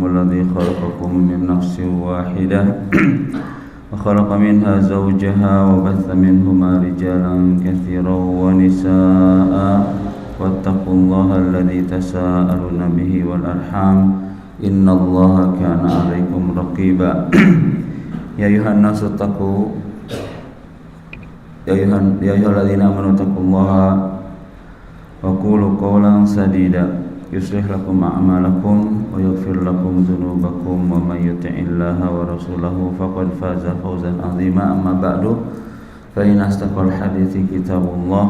الذي خلقكم من نفس واحدة وخلق منها زوجها وبث منهما رجالا كثيرا ونساء واتقوا الله الذي تساءلون به والأرحام إن الله كان عليكم رقيبا يا أيها الناس اتقوا يا أيها الذين آمنوا اتقوا الله وقولوا قولا سديدا يصلح لكم أعمالكم ويغفر لكم ذنوبكم ومن يطع الله ورسوله فقد فاز فوزا عظيما أما بعد فإن أصدق الحديث كتاب الله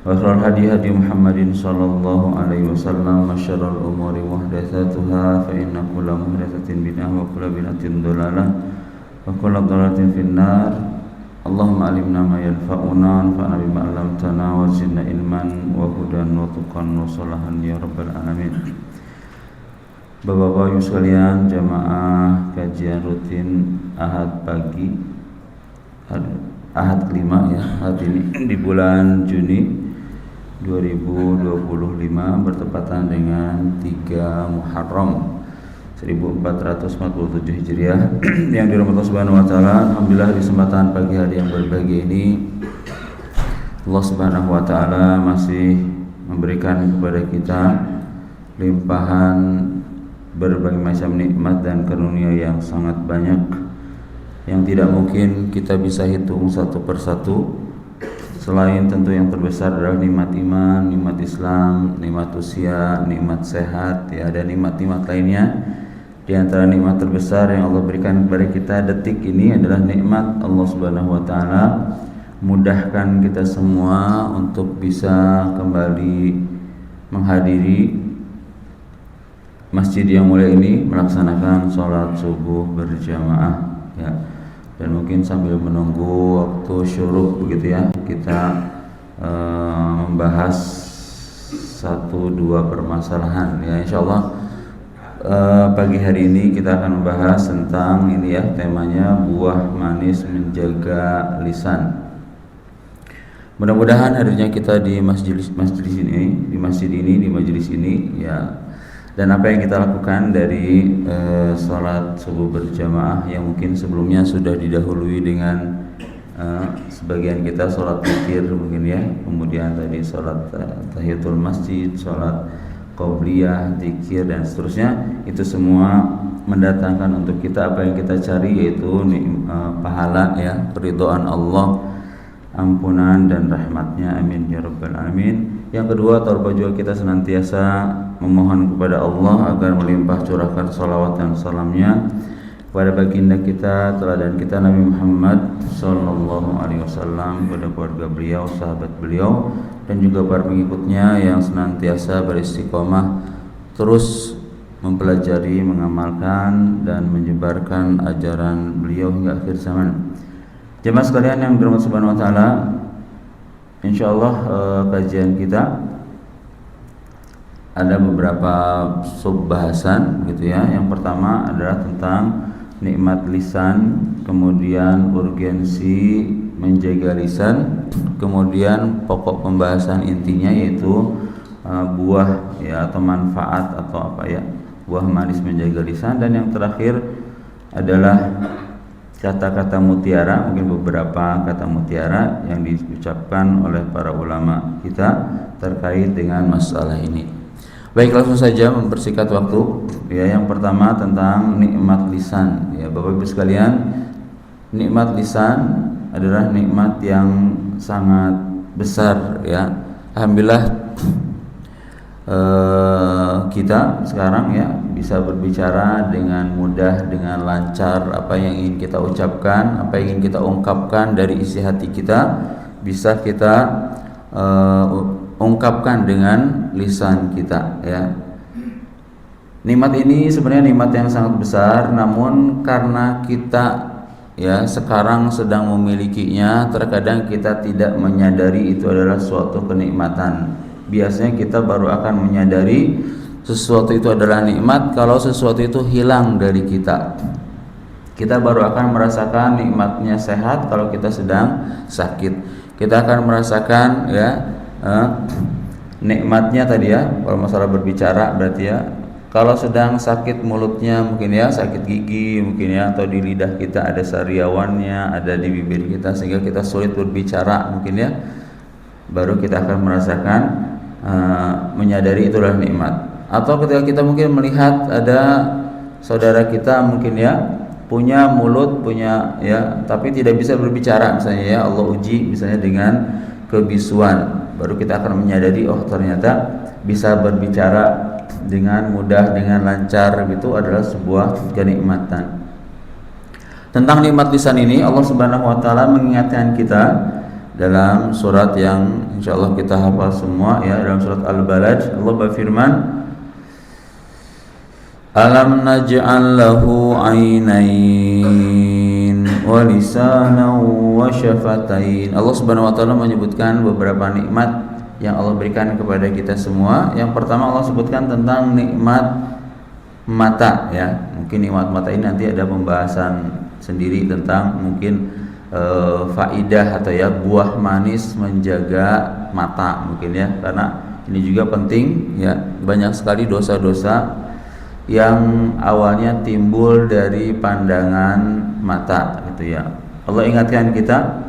وخير الهدي هدي محمد صلى الله عليه وسلم وشر الأمور محدثاتها فإن كل محدثة بدعة وكل بدعة ضلالة وكل ضلالة في النار اللهم علمنا ما ينفعنا وانفعنا بما علمتنا وزدنا علما وهدى وتقى وصلاحا ya rabbal alamin. Bapak-bapak Ibu sekalian, jamaah kajian rutin Ahad pagi, Ahad kelima ya, hari ini di bulan Juni 2025 bertepatan dengan 3 Muharram 1447 Hijriah yang dirahmati Allah Subhanahu wa taala. Alhamdulillah di kesempatan pagi hari yang berbahagia ini Allah Subhanahu wa taala masih memberikan kepada kita limpahan berbagai macam nikmat dan karunia yang sangat banyak yang tidak mungkin kita bisa hitung satu persatu. Selain tentu yang terbesar adalah nikmat iman, nikmat Islam, nikmat usia, nikmat sehat, ya, ada nikmat-nikmat lainnya. Di antara nikmat terbesar yang Allah berikan kepada kita detik ini adalah nikmat Allah Subhanahu wa taala mudahkan kita semua untuk bisa kembali menghadiri masjid yang mulia ini melaksanakan sholat subuh berjamaah ya. Dan mungkin sambil menunggu waktu syuruk begitu ya, kita membahas 1-2 permasalahan ya, insyaallah. Pagi hari ini kita akan membahas tentang ini ya, temanya buah manis menjaga lisan. Mudah-mudahan hadirnya kita di majelis ini, di majelis ini ya, dan apa yang kita lakukan dari sholat subuh berjamaah yang mungkin sebelumnya sudah didahului dengan sebagian kita sholat witir mungkin ya, kemudian tadi sholat tahiyatul masjid, sholat qobliyah, zikir dan seterusnya, itu semua mendatangkan untuk kita apa yang kita cari, yaitu pahala ya, keridhaan Allah, ampunan dan rahmatnya, amin ya rabbal alamin. Yang kedua, terubah juga kita senantiasa memohon kepada Allah agar melimpah curahkan salawat dan salamnya kepada baginda kita, teladan kita Nabi Muhammad sallallahu alaihi wasallam, kepada keluarga beliau, sahabat beliau dan juga para pengikutnya yang senantiasa beristiqomah terus mempelajari, mengamalkan dan menyebarkan ajaran beliau hingga akhir zaman. Jemaah sekalian yang dirahmati Subhanahu wa taala, insyaallah kajian kita ada beberapa sub bahasan gitu ya. Yang pertama adalah tentang nikmat lisan, kemudian urgensi menjaga lisan, kemudian pokok pembahasan intinya yaitu buah ya, atau manfaat atau apa ya, buah manis menjaga lisan. Dan yang terakhir adalah kata-kata mutiara, mungkin beberapa kata mutiara yang diucapkan oleh para ulama kita terkait dengan masalah ini. Baik, langsung saja mempersingkat waktu ya. Yang pertama tentang nikmat lisan ya, Bapak Ibu sekalian, nikmat lisan adalah nikmat yang sangat besar ya. Alhamdulillah kita sekarang ya bisa berbicara dengan mudah, dengan lancar. Apa yang ingin kita ucapkan, apa yang ingin kita ungkapkan dari isi hati kita bisa kita ungkapkan dengan lisan kita ya. Nikmat ini sebenarnya nikmat yang sangat besar, namun karena kita ya sekarang sedang memilikinya, terkadang kita tidak menyadari itu adalah suatu kenikmatan. Biasanya kita baru akan menyadari sesuatu itu adalah nikmat kalau sesuatu itu hilang dari kita. Kita baru akan merasakan nikmatnya sehat kalau kita sedang sakit. Kita akan merasakan ya nikmatnya tadi ya, kalau masalah berbicara berarti ya Kalau sedang sakit mulutnya mungkin ya, sakit gigi mungkin ya, atau di lidah kita ada sariawannya, ada di bibir kita sehingga kita sulit berbicara mungkin ya, baru kita akan merasakan menyadari itulah nikmat. Atau ketika kita mungkin melihat ada saudara kita mungkin ya punya mulut, punya ya, tapi tidak bisa berbicara misalnya ya, Allah uji misalnya dengan kebisuan, baru kita akan menyadari oh ternyata bisa berbicara dengan mudah, dengan lancar, itu adalah sebuah kenikmatan. Tentang nikmat lisan ini Allah Subhanahu wa taala mengingatkan kita dalam surat yang insyaallah kita hafal semua ya, dalam surat Al-Balad Allah berfirman, Alam naj'al lahu 'ainain wa lisanan wa syafatain. Allah Subhanahu wa taala menyebutkan beberapa nikmat yang Allah berikan kepada kita semua. Yang pertama Allah sebutkan tentang nikmat mata ya. Mungkin nikmat mata ini nanti ada pembahasan sendiri tentang mungkin faidah atau ya buah manis menjaga mata mungkin ya, karena ini juga penting ya. Banyak sekali dosa-dosa yang awalnya timbul dari pandangan mata gitu ya. Allah ingatkan kita,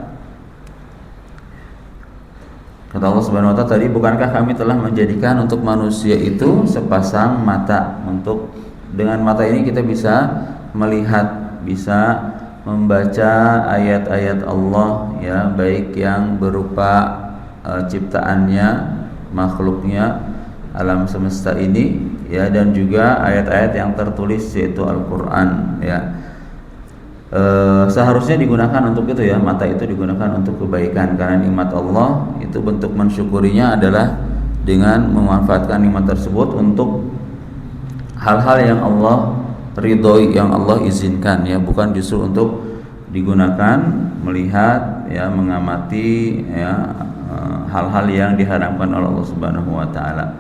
kata Allah Subhanahu wa taala tadi, bukankah kami telah menjadikan untuk manusia itu sepasang mata, untuk dengan mata ini kita bisa melihat, bisa membaca ayat-ayat Allah ya, baik yang berupa ciptaannya, makhluknya, alam semesta ini ya, dan juga ayat-ayat yang tertulis yaitu Al-Qur'an ya. Seharusnya digunakan untuk itu ya, mata itu digunakan untuk kebaikan, karena nikmat Allah itu bentuk mensyukurinya adalah dengan memanfaatkan nikmat tersebut untuk hal-hal yang Allah ridhoi, yang Allah izinkan ya, bukan justru untuk digunakan melihat ya, mengamati ya hal-hal yang diharamkan oleh Allah Subhanahu wa taala.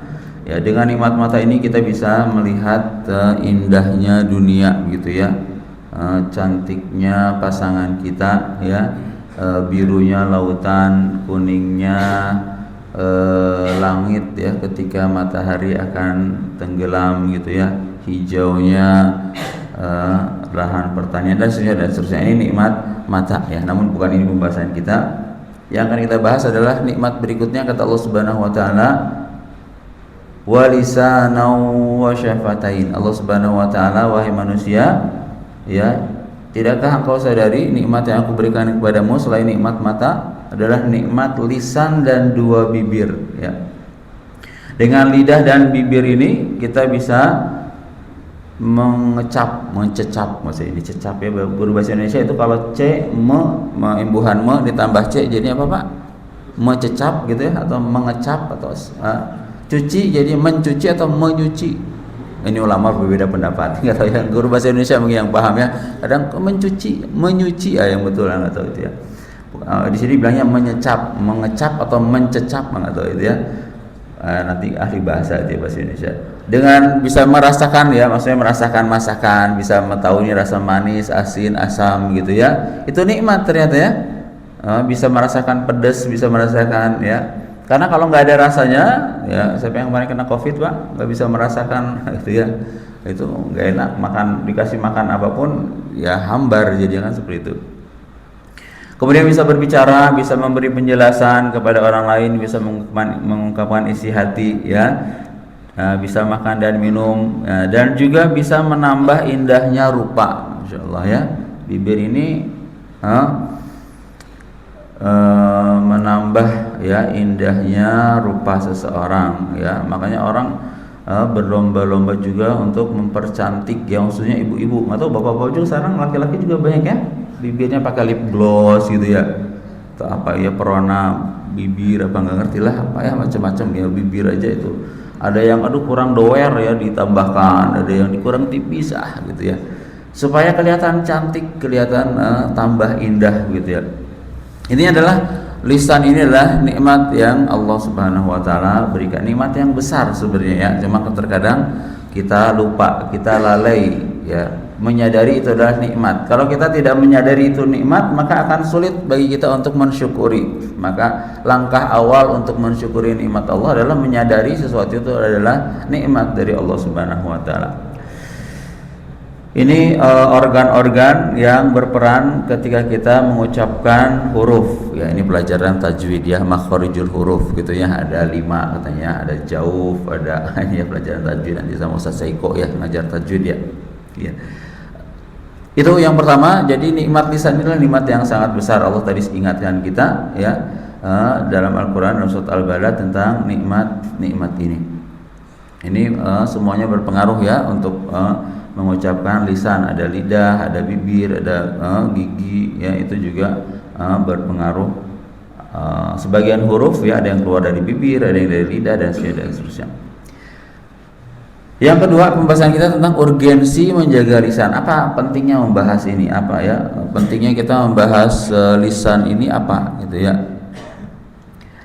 Ya, dengan nikmat mata ini kita bisa melihat indahnya dunia gitu ya, cantiknya pasangan kita ya, birunya lautan, kuningnya langit ya ketika matahari akan tenggelam gitu ya, hijaunya lahan pertanian dan seterusnya. Ini nikmat mata ya, namun bukan ini pembahasan kita. Yang akan kita bahas adalah nikmat berikutnya, kata Allah Subhanahu wa taala, wa lisanan wa syafatain. Allah Subhanahu wa taala, wahai manusia ya, tidakkah engkau sadari nikmat yang aku berikan kepadamu selain nikmat mata adalah nikmat lisan dan dua bibir ya. Dengan lidah dan bibir ini kita bisa mencecap, maksudnya dicecap ya, berbahasa Indonesia itu kalau c, imbuhan ditambah c jadi apa Pak? Mencecap gitu ya, atau mengecap, atau cuci jadi mencuci atau menyuci. Ini ulama berbeda pendapat. Enggak tahu ya, guru bahasa Indonesia mungkin yang paham ya. Kadang mencuci, menyuci yang betul enggak tahu itu ya. Di sini bilangnya menyecap, mengecap atau mencecap enggak tahu itu ya. Nanti ahli bahasa itu ya, bahasa Indonesia. Dengan bisa merasakan ya, maksudnya merasakan masakan, bisa mengetahui rasa manis, asin, asam gitu ya. Itu nikmat ternyata ya. Bisa merasakan pedas, bisa merasakan ya. Karena kalau nggak ada rasanya, ya siapa yang kemarin kena COVID Pak, nggak bisa merasakan gitu ya, itu nggak enak. Makan, dikasih makan apapun, ya hambar jadi kan seperti itu. Kemudian bisa berbicara, bisa memberi penjelasan kepada orang lain, bisa mengungkapkan isi hati, ya, bisa makan dan minum, ya, dan juga bisa menambah indahnya rupa, Masya Allah ya. Bibir ini menambah ya indahnya rupa seseorang ya, makanya orang berlomba-lomba juga untuk mempercantik ya, maksudnya ibu-ibu atau bapak-bapak juga sekarang, laki-laki juga banyak ya bibirnya pakai lip gloss gitu ya, atau apa ya, perona bibir apa nggak ngerti lah apa ya, macam-macam ya bibir aja itu. Ada yang aduh kurang doer ya ditambahkan, ada yang kurang tipis gitu ya, supaya kelihatan cantik, kelihatan tambah indah gitu ya. Ini adalah lisan, ini adalah nikmat yang Allah Subhanahu wa taala berikan, nikmat yang besar sebenarnya ya. Cuma terkadang kita lupa, kita lalai ya, menyadari itu adalah nikmat. Kalau kita tidak menyadari itu nikmat, maka akan sulit bagi kita untuk mensyukuri. Maka langkah awal untuk mensyukuri nikmat Allah adalah menyadari sesuatu itu adalah nikmat dari Allah Subhanahu wa taala. Ini organ-organ yang berperan ketika kita mengucapkan huruf. Ya, ini pelajaran tajwid ya, makharijul huruf gitu ya. Ada 5 katanya, ada jauf, ada ini ya pelajaran tajwid nanti sama Ustaz Saiko ya, ngajar tajwid ya. Ya. Itu yang pertama. Jadi nikmat lisan inilah nikmat yang sangat besar. Allah tadi ingatkan kita ya dalam Al-Qur'an dalam surat Al-Balad tentang nikmat ini. Ini semuanya berpengaruh ya untuk mengucapkan lisan. Ada lidah, ada bibir, ada gigi ya, itu juga berpengaruh. Sebagian huruf ya, ada yang keluar dari bibir, ada yang dari lidah dan seterusnya. Yang kedua, pembahasan kita tentang urgensi menjaga lisan. Apa pentingnya membahas ini? Apa ya pentingnya kita membahas lisan ini apa gitu ya?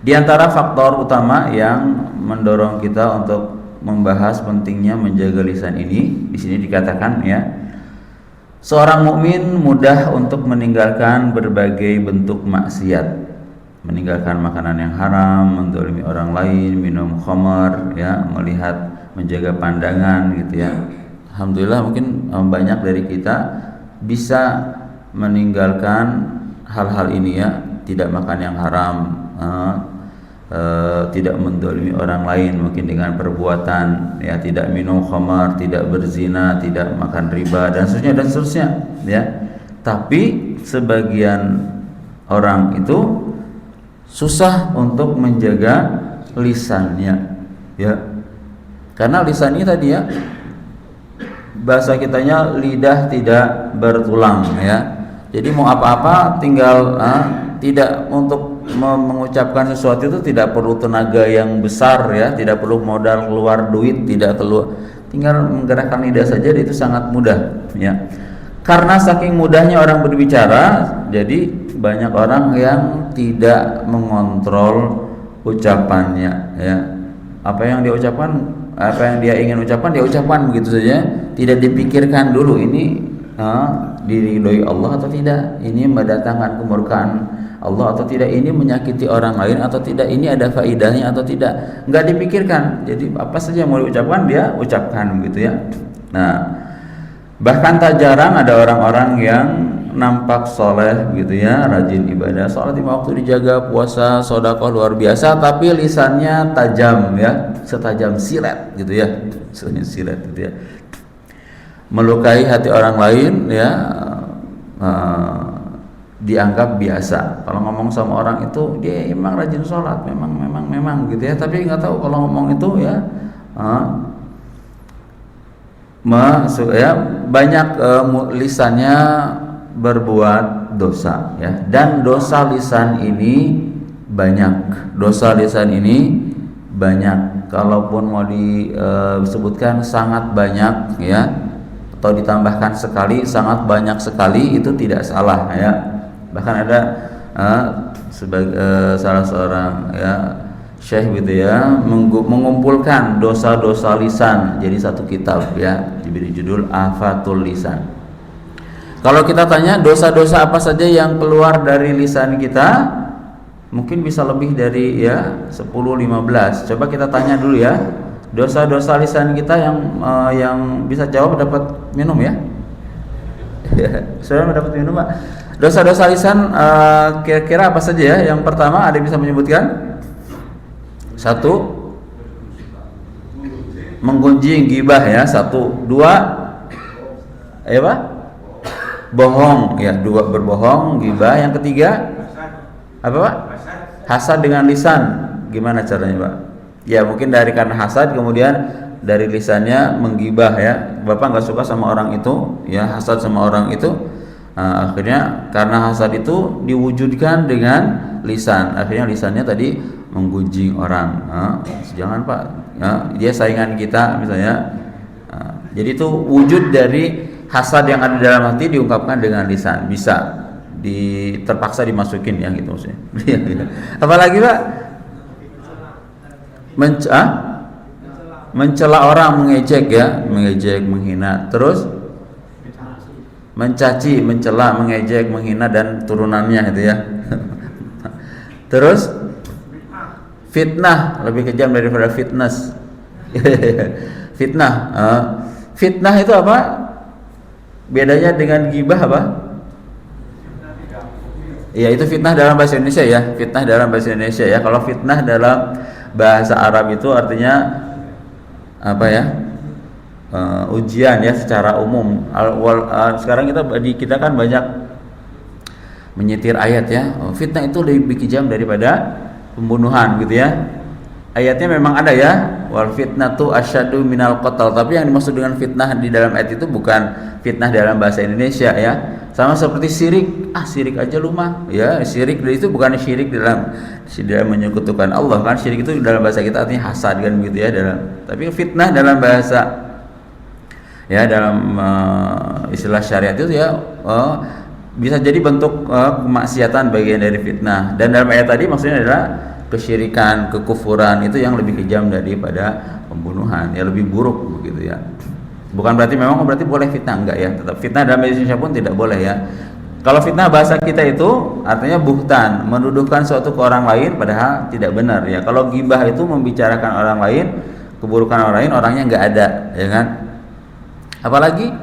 Di antara faktor utama yang mendorong kita untuk membahas pentingnya menjaga lisan ini, di sini dikatakan ya, seorang mukmin mudah untuk meninggalkan berbagai bentuk maksiat, meninggalkan makanan yang haram, menzalimi orang lain, minum khamar ya, melihat, menjaga pandangan gitu ya. Alhamdulillah mungkin banyak dari kita bisa meninggalkan hal-hal ini ya, tidak makan yang haram, tidak menzalimi orang lain mungkin dengan perbuatan ya, tidak minum khamar, tidak berzina, tidak makan riba dan seterusnya ya. Tapi sebagian orang itu susah untuk menjaga lisannya ya, karena lisannya tadi ya, bahasa kitanya lidah tidak bertulang ya. Jadi mau apa-apa tinggal tidak, untuk mengucapkan sesuatu itu tidak perlu tenaga yang besar ya, tidak perlu modal keluar duit, tidak perlu, tinggal menggerakkan lidah saja, itu sangat mudah ya. Karena saking mudahnya orang berbicara, jadi banyak orang yang tidak mengontrol ucapannya ya. Apa yang dia ucapkan, apa yang dia ingin ucapkan, dia ucapkan begitu saja, tidak dipikirkan dulu ini diridhoi Allah atau tidak, ini mendatangkan kemurkaan Allah atau tidak, ini menyakiti orang lain atau tidak, ini ada faedahnya atau tidak, nggak dipikirkan. Jadi apa saja yang mau diucapkan dia ucapkan begitu ya. Nah, bahkan tak jarang ada orang-orang yang nampak soleh gitu ya, rajin ibadah, sholat 5 waktu dijaga, puasa, sedekah luar biasa, tapi lisannya tajam ya, setajam silet gitu ya, silet gitu ya, melukai hati orang lain ya, dianggap biasa. Kalau ngomong sama orang itu dia memang rajin sholat, memang gitu ya, tapi nggak tahu kalau ngomong itu ya banyak lisannya berbuat dosa ya, dan dosa lisan ini banyak. Kalaupun mau disebutkan sangat banyak ya, atau ditambahkan sekali sangat banyak sekali, itu tidak salah ya. Bahkan ada salah seorang ya syekh gitu ya, mengumpulkan dosa-dosa lisan jadi satu kitab ya, diberi judul Afatul Lisan. Kalau kita tanya dosa-dosa apa saja yang keluar dari lisan kita, mungkin bisa lebih dari ya 10-15. Coba kita tanya dulu ya, dosa-dosa lisan kita yang bisa jawab dapat minum ya. Saya mendapat minum Pak. Dosa-dosa lisan kira-kira apa saja ya? Yang pertama ada yang bisa menyebutkan? 1, menggunjing, gibah ya. 1, 2, apa? Bohong ya. 2, berbohong, gibah. Yang ketiga apa Pak? Hasad dengan lisan. Gimana caranya Pak? Ya mungkin karena hasad, kemudian dari lisannya menggibah ya. Bapak nggak suka sama orang itu ya, hasad sama orang itu, akhirnya karena hasad itu diwujudkan dengan lisan, akhirnya lisannya tadi menggunjing orang. Jangan Pak ya, dia saingan kita misalnya. Jadi itu wujud dari hasad yang ada dalam hati diungkapkan dengan lisan, bisa terpaksa dimasukin ya gitu maksudnya. Apalagi Pak? Mencela orang, mengejek ya, menghina. Terus mencaci, mencela, mengejek, menghina dan turunannya itu ya. Terus fitnah lebih kejam daripada fitness. Fitnah, fitnah itu apa? Bedanya dengan gibah apa? Ya itu fitnah dalam bahasa Indonesia ya, fitnah dalam bahasa Indonesia ya. Kalau fitnah dalam bahasa Arab itu artinya apa ya? Ujian ya secara umum. Sekarang kita kan banyak menyetir ayat ya. Fitnah itu lebih kejam daripada pembunuhan gitu ya. Ayatnya memang ada ya, wal fitnatu asyaddu minal qatl, tapi yang dimaksud dengan fitnah di dalam ayat itu bukan fitnah dalam bahasa Indonesia ya. Sama seperti syirik, syirik aja lu mah ya. Syirik itu bukan syirik dalam menyekutukan Allah kan. Syirik itu dalam bahasa kita artinya hasad kan begitu ya, tapi fitnah dalam bahasa ya, dalam istilah syariat itu ya bisa jadi bentuk kemaksiatan bagian dari fitnah. Dan dalam ayat tadi maksudnya adalah kesyirikan, kekufuran itu yang lebih kejam daripada pembunuhan, ya lebih buruk begitu ya. Bukan berarti boleh fitnah, enggak ya. Tetap fitnah dalam bahasa Indonesia pun tidak boleh ya. Kalau fitnah bahasa kita itu artinya buhtan, menuduhkan suatu ke orang lain padahal tidak benar ya. Kalau ghibah itu membicarakan orang lain, keburukan orang lain, orangnya enggak ada, ya kan? Apalagi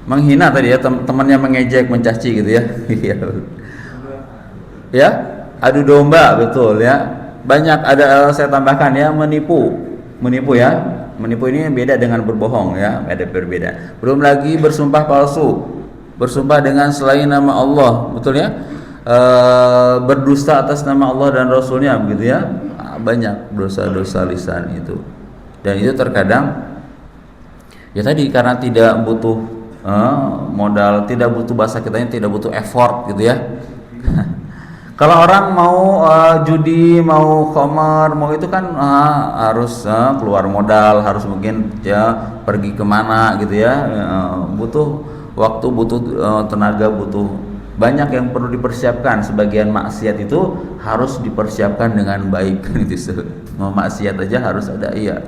menghina tadi ya, temannya mengejek, mencaci gitu ya. Ya, adu domba, betul ya. Banyak ada, saya tambahkan ya, menipu ya. Menipu ini beda dengan berbohong ya, ada berbeda. Belum lagi bersumpah palsu, bersumpah dengan selain nama Allah, betul ya. Berdusta atas nama Allah dan Rasulnya begitu ya. Banyak dosa-dosa lisan itu. Dan itu terkadang ya tadi karena tidak butuh modal, tidak butuh bahasa kitanya, tidak butuh effort gitu ya. Kalau orang mau judi, mau khamar, mau itu kan harus keluar modal, harus mungkin ya pergi kemana gitu ya, butuh waktu, butuh tenaga, butuh banyak yang perlu dipersiapkan. Sebagian maksiat itu harus dipersiapkan dengan baik gitu. Mau maksiat aja harus ada iya.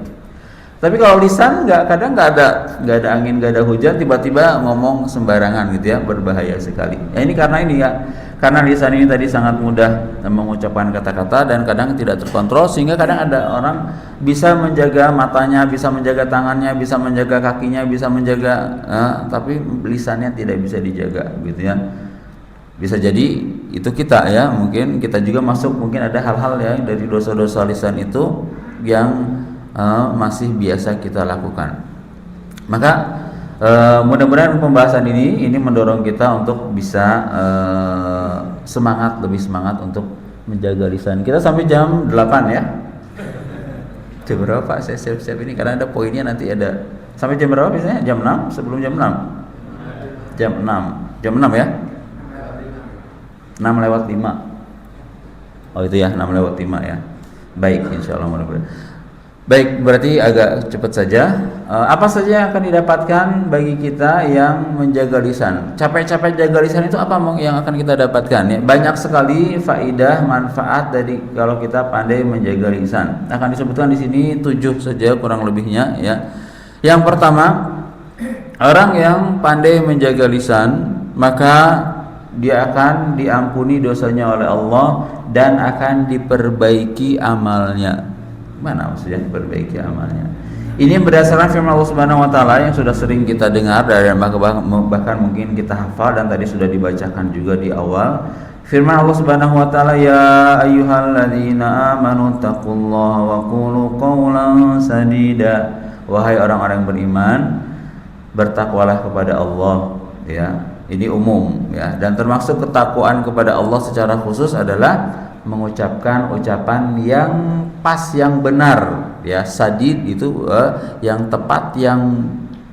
Tapi kalau lisan kadang nggak ada angin, nggak ada hujan, tiba-tiba ngomong sembarangan gitu ya, berbahaya sekali. Ya ini karena lisan ini tadi sangat mudah mengucapkan kata-kata dan kadang tidak terkontrol, sehingga kadang ada orang bisa menjaga matanya, bisa menjaga tangannya, bisa menjaga kakinya, bisa menjaga, tapi lisannya tidak bisa dijaga gitu ya. Bisa jadi itu kita ya, mungkin kita juga masuk, mungkin ada hal-hal ya dari dosa-dosa lisan itu yang masih biasa kita lakukan. Maka mudah-mudahan pembahasan ini mendorong kita untuk bisa lebih semangat untuk menjaga lisan kita sampai jam 8 ya. Jam berapa Pak? Saya siap-siap ini karena ada poinnya nanti ada. Sampai jam berapa biasanya? Jam 6? Sebelum jam 6? Jam 6. Jam 6 ya? 6 lewat 5. Oh itu ya, 6 lewat 5 ya. Baik, insyaallah mudah-mudahan. Baik, berarti agak cepat saja. Apa saja yang akan didapatkan bagi kita yang menjaga lisan? Capek-capek jaga lisan itu apa yang akan kita dapatkan? Ya, banyak sekali faidah, manfaat dari kalau kita pandai menjaga lisan. Akan disebutkan di sini 7 saja kurang lebihnya ya. Yang pertama, orang yang pandai menjaga lisan, maka dia akan diampuni dosanya oleh Allah dan akan diperbaiki amalnya. Mana maksudnya diperbaiki amalnya? Ini berdasarkan firman Allah Subhanahu wa taala yang sudah sering kita dengar dan bahkan mungkin kita hafal dan tadi sudah dibacakan juga di awal. Firman Allah Subhanahu wa taala, ya ayyuhalladzina amanu taqullaha wa qulu qawlan sadida. Wahai orang-orang beriman, bertakwalah kepada Allah ya. Ini umum ya, dan termasuk ketakwaan kepada Allah secara khusus adalah mengucapkan ucapan yang pas, yang benar ya. Sadid itu yang tepat, yang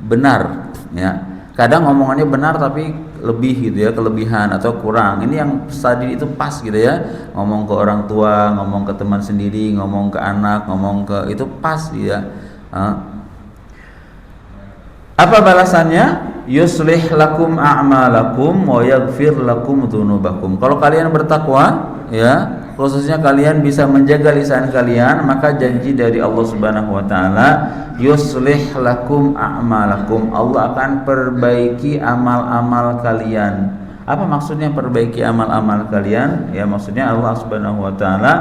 benar ya. Kadang ngomongannya benar tapi lebih gitu ya, kelebihan atau kurang. Ini yang sadid itu pas gitu ya. Ngomong ke orang tua, ngomong ke teman sendiri, ngomong ke anak, ngomong ke itu pas ya. Apa balasannya? Yuslih lakum a'malakum wa yaghfir lakum dzunubakum. Kalau kalian bertakwa ya, khususnya kalian bisa menjaga lisan kalian, maka janji dari Allah Subhanahu wa taala, yuslih lakum a'malakum, Allah akan perbaiki amal-amal kalian. Apa maksudnya perbaiki amal-amal kalian? Ya, maksudnya Allah Subhanahu wa taala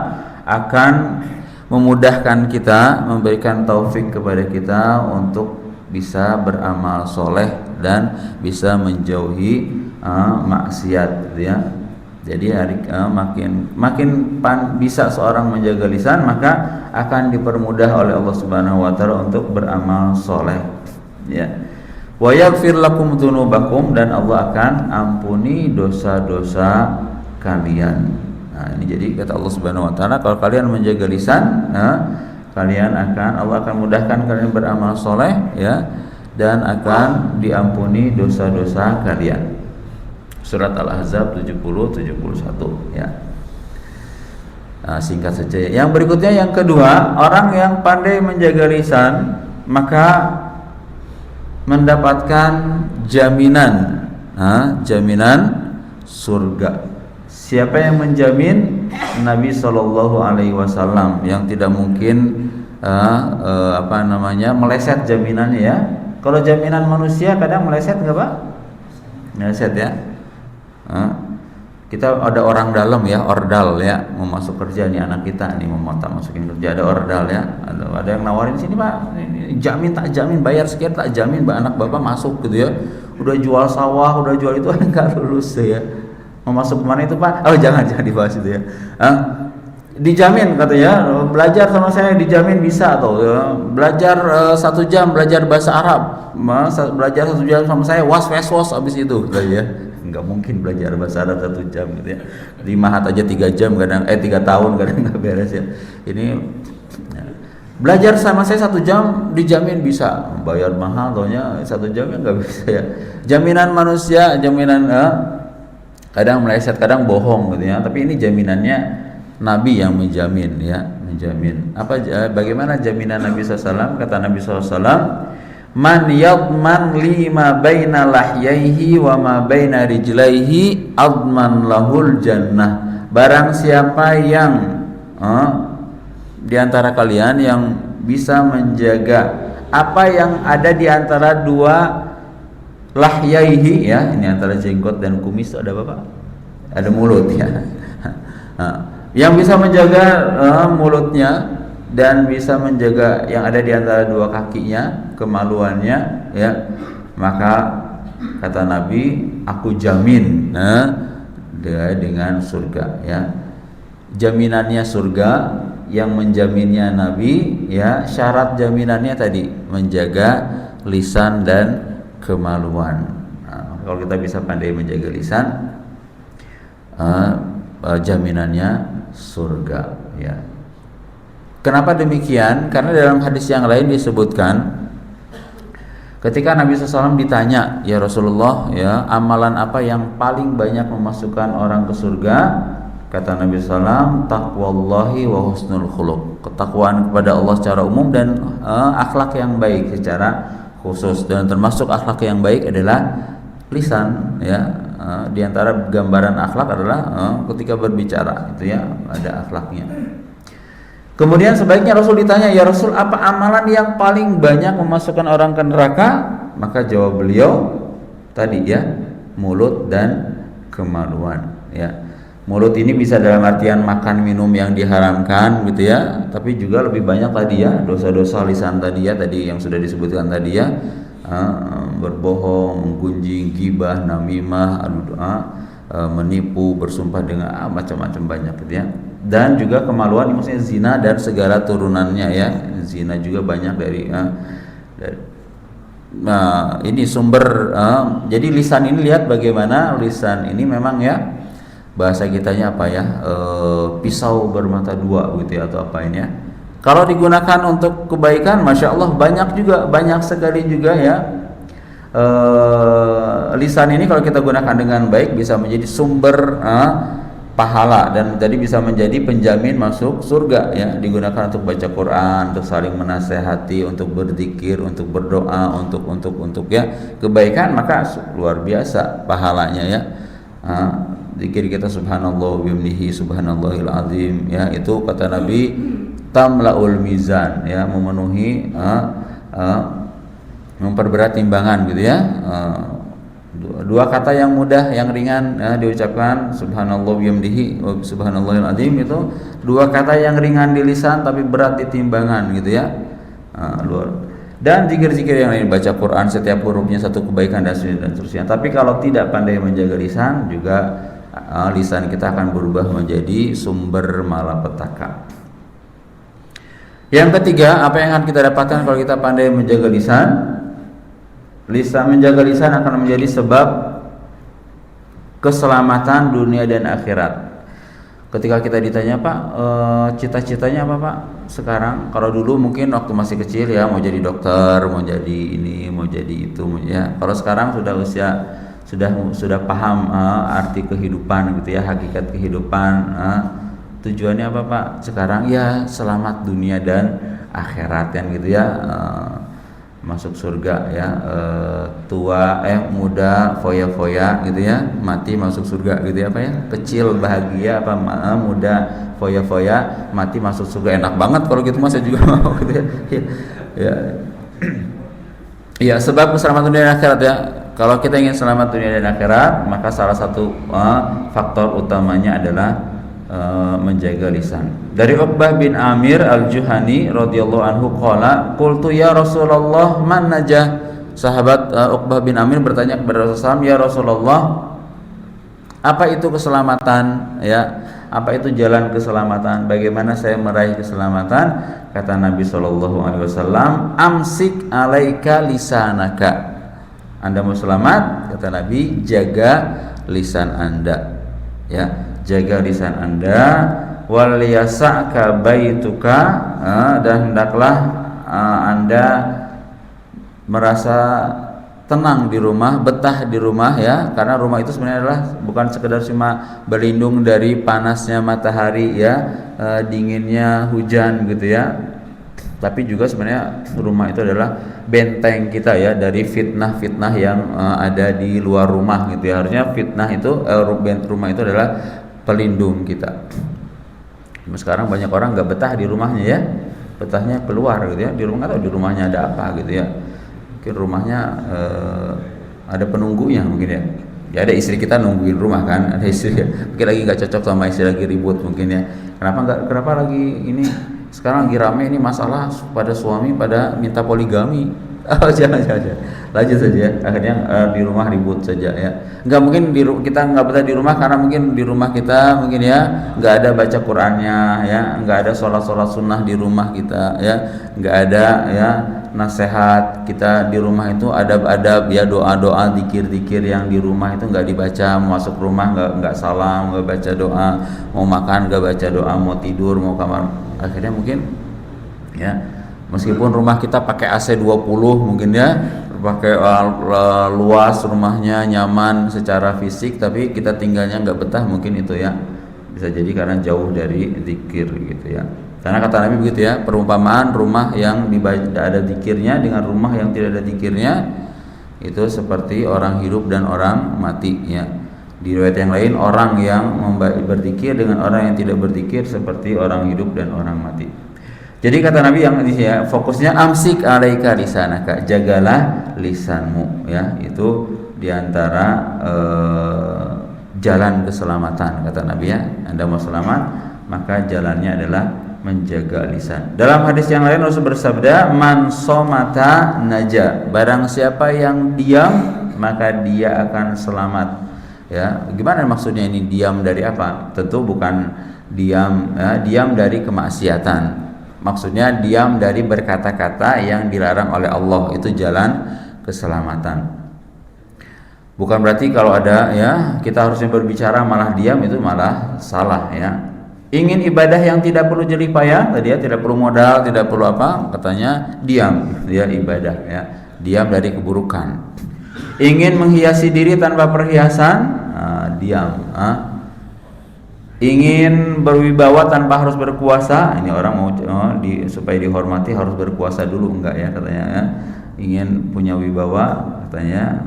akan memudahkan kita, memberikan taufik kepada kita untuk bisa beramal soleh dan bisa menjauhi maksiat, gitu ya. Jadi makin bisa seorang menjaga lisan, maka akan dipermudah oleh Allah Subhanahu wa taala untuk beramal soleh, ya. Wa yaghfir lakum dzunubakum, dan Allah akan ampuni dosa-dosa kalian. Nah, ini jadi kata Allah Subhanahu wa taala, kalau kalian menjaga lisan, Allah akan mudahkan kalian beramal soleh, ya, dan akan diampuni dosa-dosa kalian. Surat Al-Ahzab 70-71, ya. Nah, singkat saja. Yang berikutnya, yang kedua, orang yang pandai menjaga lisan maka mendapatkan jaminan, jaminan surga. Siapa yang menjamin? Nabi Shallallahu Alaihi Wasallam, yang tidak mungkin meleset jaminannya, ya. Kalau jaminan manusia kadang meleset, nggak Pak? Meleset, ya. Kita ada orang dalam, ya, ordal, ya, mau masuk kerja nih anak kita nih, mau masukin kerja, ada ordal, ya, ada yang nawarin sini Pak, jamin tak jamin, bayar sekian tak jamin, anak bapak masuk, gitu ya, udah jual sawah, udah jual itu, nggak lulus, ya, mau masuk kemana itu Pak? Oh, jangan dibahas itu, ya. Dijamin katanya, belajar sama saya dijamin bisa, atau ya, belajar 1 jam belajar bahasa Arab, belajar 1 jam sama saya, was habis itu, ya. Nggak mungkin belajar bahasa Arab 1 jam, gitu ya. Di Mahat aja 3 jam kadang, 3 tahun kadang nggak beres, ya. Ini ya. Belajar sama saya 1 jam dijamin bisa, bayar mahal, taunya 1 jam ya nggak bisa, ya. Jaminan manusia, jaminan kadang meleset, kadang bohong, gitu ya. Tapi ini jaminannya Nabi yang menjamin, ya, menjamin. Bagaimana jaminan Nabi SAW? Kata Nabi SAW, man yadman lima baina lahyaihi wa ma baina rijlaihi adman lahul jannah. Barang siapa yang di antara kalian yang bisa menjaga apa yang ada di antara dua lahyaihi, ya, ini antara jenggot dan kumis, ada apa Pak? Ada mulut, ya. Yang bisa menjaga mulutnya dan bisa menjaga yang ada di antara dua kakinya, kemaluannya, ya, maka kata Nabi, aku jamin dia dengan surga, ya. Jaminannya surga, yang menjaminnya Nabi, ya. Syarat jaminannya tadi menjaga lisan dan kemaluan. Nah, kalau kita bisa pandai menjaga lisan, jaminannya surga, ya. Kenapa demikian? Karena dalam hadis yang lain disebutkan, ketika Nabi SAW ditanya, ya Rasulullah, ya, amalan apa yang paling banyak memasukkan orang ke surga? Kata Nabi SAW, taqwallahi wa husnul khuluq, ketakwaan kepada Allah secara umum dan akhlak yang baik secara khusus. Dan termasuk akhlak yang baik adalah lisan, ya. Di antara gambaran akhlak adalah ketika berbicara, itu, ya, ada akhlaknya. Kemudian sebaiknya Rasul ditanya, ya Rasul, apa amalan yang paling banyak memasukkan orang ke neraka? Maka jawab beliau tadi, ya, mulut dan kemaluan, ya. Mulut ini bisa dalam artian makan minum yang diharamkan, gitu, ya, tapi juga lebih banyak tadi, ya, dosa-dosa lisan tadi, ya, tadi yang sudah disebutkan tadi, ya, berbohong, menggunjing, gibah, namimah, menipu, bersumpah dengan macam-macam banyak, gitu, ya. Dan juga kemaluan, maksudnya zina dan segala turunannya, ya. Zina juga banyak dari ini sumber. Jadi lisan ini, lihat bagaimana lisan ini memang, ya, bahasa kitanya apa, ya, pisau bermata dua, gitu, ya, atau apa ini, ya. Kalau digunakan untuk kebaikan, masya Allah banyak sekali juga, ya. Lisan ini kalau kita gunakan dengan baik bisa menjadi sumber pahala, dan tadi bisa menjadi penjamin masuk surga, ya. Digunakan untuk baca Quran, untuk saling menasehati, untuk berzikir, untuk berdoa, untuk ya kebaikan, maka luar biasa pahalanya, ya. zikir kita subhanallah bihamdihi subhanallahil azim, ya, itu kata Nabi tamlaul mizan, ya, memenuhi memperberat timbangan gitu ya. Dua kata yang mudah, yang ringan, diucapkan subhanallah bihamdihi subhanallahil azim, itu dua kata yang ringan di lisan tapi berat di timbangan gitu ya. Dan zikir-zikir yang lain, baca Quran setiap hurufnya satu kebaikan dan seterusnya. Tapi kalau tidak pandai menjaga lisan, juga lisan kita akan berubah menjadi sumber malapetaka. Yang ketiga, apa yang akan kita dapatkan kalau kita pandai menjaga lisan? Menjaga lisan akan menjadi sebab keselamatan dunia dan akhirat. Ketika kita ditanya, Pak, cita-citanya apa, Pak? Sekarang, kalau dulu mungkin waktu masih kecil ya, mau jadi dokter, mau jadi ini, mau jadi itu, ya. Kalau sekarang sudah usia, sudah paham arti kehidupan gitu ya, hakikat kehidupan. Tujuannya apa, Pak? Sekarang ya selamat dunia dan akhirat kan gitu ya. Masuk surga ya, muda foya-foya gitu ya, mati masuk surga gitu ya, apa ya, kecil bahagia apa muda foya-foya, mati masuk surga. Enak banget kalau gitu, mas, saya juga mau gitu ya. Ya, sebab keselamatan dunia dan akhirat ya. Kalau kita ingin selamat dunia dan akhirat, maka salah satu faktor utamanya adalah menjaga lisan. Dari Uqbah bin Amir al-Juhani radhiyallahu anhu qala qultu ya Rasulullah man najah. Sahabat Uqbah bin Amir bertanya kepada Rasulullah, ya Rasulullah, apa itu keselamatan, ya, apa itu jalan keselamatan, bagaimana saya meraih keselamatan? Kata Nabi SAW, amsik alaika lisanaka. Anda mau selamat, kata Nabi, jaga lisan Anda, ya, jaga lisan Anda. Wal yasa'ka baituka, dan hendaklah Anda merasa tenang di rumah, betah di rumah, ya, karena rumah itu sebenarnya adalah bukan sekedar cuma berlindung dari panasnya matahari, ya, dinginnya hujan gitu ya, tapi juga sebenarnya rumah itu adalah benteng kita ya dari fitnah-fitnah yang ada di luar rumah gitu ya. Harusnya fitnah itu rumah itu adalah pelindung kita. Sekarang banyak orang nggak betah di rumahnya ya, betahnya keluar gitu ya, di rumah atau di rumahnya ada apa gitu ya, mungkin rumahnya ada penunggunya mungkin ya. Ya ada istri kita nungguin rumah kan, ada istri ya, mungkin lagi nggak cocok sama istri, lagi ribut mungkin ya. Kenapa lagi ini sekarang lagi rame ini masalah pada suami pada minta poligami. Oh, jangan. Lanjut saja ya. Akhirnya di rumah ribut saja ya. Enggak mungkin kita nggak betah di rumah karena mungkin di rumah kita mungkin ya nggak ada baca Qur'annya ya, nggak ada sholat sunnah di rumah kita ya, nggak ada ya nasihat kita di rumah itu, adab-adab ya, doa-doa, zikir-zikir yang di rumah itu nggak dibaca. Mau masuk rumah nggak salam, nggak baca doa, mau makan nggak baca doa, mau tidur, mau kamar. Akhirnya mungkin ya, meskipun rumah kita pakai AC 20 mungkin ya, pakai luas rumahnya, nyaman secara fisik, tapi kita tinggalnya nggak betah mungkin itu ya. Bisa jadi karena jauh dari zikir gitu ya. Karena kata Nabi begitu ya, perumpamaan rumah yang ada zikirnya dengan rumah yang tidak ada zikirnya itu seperti orang hidup dan orang mati ya. Di riwayat yang lain, orang yang berzikir dengan orang yang tidak berzikir seperti orang hidup dan orang mati. Jadi kata Nabi yang ya, fokusnya amsik alaika lisanaka, jagalah lisanmu ya. Itu diantara jalan keselamatan kata Nabi ya. Anda mau selamat, maka jalannya adalah menjaga lisan. Dalam hadis yang lain Rasul bersabda, man somata naja, barang siapa yang diam maka dia akan selamat. Ya, gimana maksudnya ini diam dari apa? Tentu bukan diam dari kemaksiatan. Maksudnya diam dari berkata-kata yang dilarang oleh Allah, itu jalan keselamatan. Bukan berarti kalau ada ya kita harusnya berbicara malah diam, itu malah salah ya. Ingin ibadah yang tidak perlu jerih payah, tadi ya, tidak perlu modal, tidak perlu apa, katanya diam, dia ibadah ya. Diam dari keburukan. Ingin menghiasi diri tanpa perhiasan, diam. Ingin berwibawa tanpa harus berkuasa, ini orang mau supaya dihormati harus berkuasa dulu, enggak ya katanya ya. Ingin punya wibawa katanya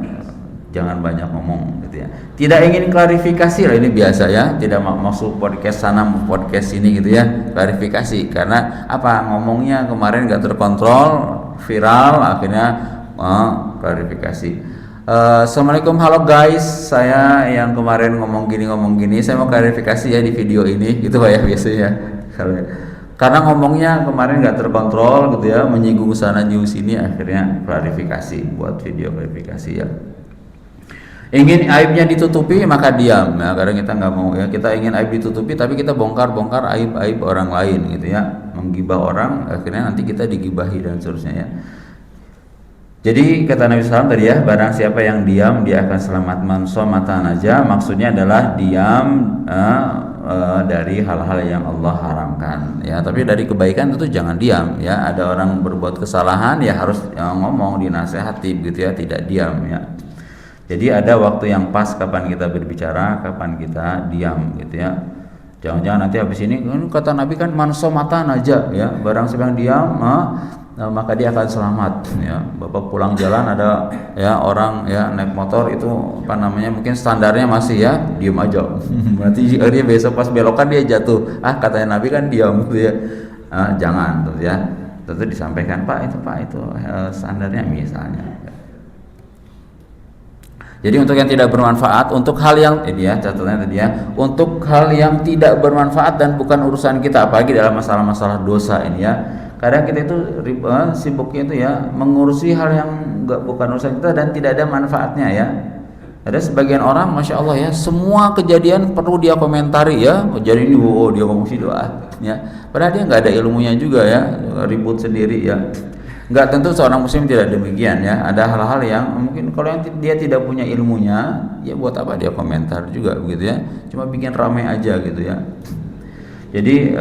jangan banyak ngomong gitu ya. Tidak ingin klarifikasi lah, ini biasa ya, tidak masuk podcast sana podcast ini gitu ya, klarifikasi karena apa, ngomongnya kemarin nggak terkontrol, viral, akhirnya klarifikasi. Assalamualaikum, halo guys, saya yang kemarin ngomong gini, saya mau klarifikasi ya di video ini, gitu Pak ya biasanya. Karena ngomongnya kemarin nggak terkontrol gitu ya, menyinggung sana nyinggung sini, akhirnya klarifikasi, buat video klarifikasi ya. Ingin aibnya ditutupi maka diam ya, kadang kita nggak mau ya, kita ingin aib ditutupi tapi kita bongkar aib orang lain gitu ya, menggibah orang, akhirnya nanti kita digibahi dan seterusnya ya. Jadi kata Nabi SAW tadi ya, barang siapa yang diam dia akan selamat. Man somata naja, maksudnya adalah diam dari hal-hal yang Allah haramkan ya. Tapi dari kebaikan itu jangan diam ya. Ada orang berbuat kesalahan ya harus ngomong, dinasehati gitu ya, tidak diam ya. Jadi ada waktu yang pas kapan kita berbicara, kapan kita diam gitu ya. Jangan-jangan nanti habis ini kata Nabi kan man somata naja ya, barang siapa yang diam maka dia akan selamat ya. Bapak pulang jalan ada ya orang ya naik motor itu apa namanya, mungkin standarnya masih ya diam aja nanti dia besok pas belokan dia jatuh, katanya Nabi kan diam gitu ya. Jangan tuh ya, tentu disampaikan Pak itu standarnya misalnya. Jadi untuk yang tidak bermanfaat, untuk hal yang catatannya tadi ya, untuk hal yang tidak bermanfaat dan bukan urusan kita, apalagi dalam masalah-masalah dosa ini ya. Kadang kita itu sibuknya itu ya mengurusi hal yang bukan urusan kita dan tidak ada manfaatnya ya. Ada sebagian orang, masya Allah ya, semua kejadian perlu dia komentari ya. Jadi ini dia ngomong sih doa ya. Padahal dia nggak ada ilmunya juga ya, ribut sendiri ya. Nggak, tentu seorang muslim tidak demikian ya. Ada hal-hal yang mungkin kalau yang dia tidak punya ilmunya, ya buat apa dia komentar juga begitu ya. Cuma bikin ramai aja gitu ya. Jadi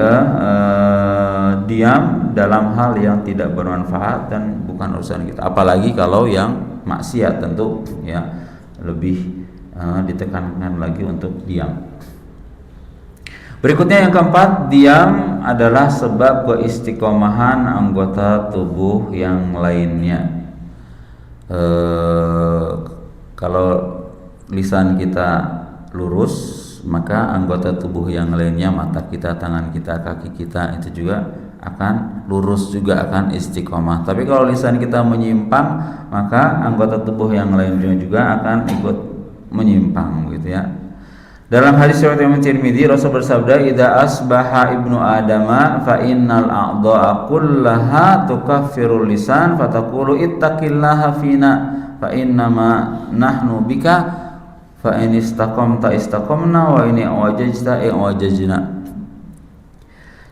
diam dalam hal yang tidak bermanfaat dan bukan urusan kita. Apalagi kalau yang maksiat, tentu ya lebih ditekankan lagi untuk diam. Berikutnya yang keempat, diam adalah sebab keistiqomahan anggota tubuh yang lainnya. Kalau lisan kita lurus, maka anggota tubuh yang lainnya, mata kita, tangan kita, kaki kita itu juga akan lurus, juga akan istiqomah. Tapi kalau lisan kita menyimpang, maka anggota tubuh yang lainnya juga akan ikut menyimpang gitu ya. Dalam hadis riwayat Imam Tirmidzi, Rasul bersabda, "Idza asbaha ibnu adama fa innal a'dha'a kullaha tukaffirul lisan fataqulu ittaqillaha fina fa innama nahnu bika fa in istaqamta istaqamna wa in i'wajajta i'wajajna."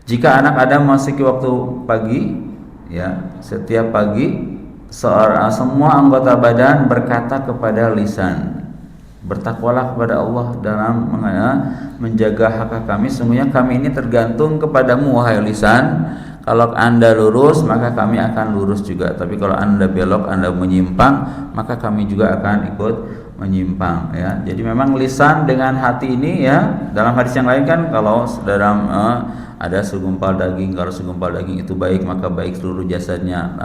Jika anak Adam memasuki waktu pagi ya, setiap pagi semua anggota badan berkata kepada lisan, bertakwalah kepada Allah dalam menjaga hak kami, semuanya kami ini tergantung kepadamu wahai lisan. Kalau anda lurus maka kami akan lurus juga, tapi kalau anda belok, anda menyimpang, maka kami juga akan ikut menyimpang ya. Jadi memang lisan dengan hati ini ya, dalam hadis yang lain kan kalau dalam ada segumpal daging, kalau segumpal daging itu baik maka baik seluruh jasadnya.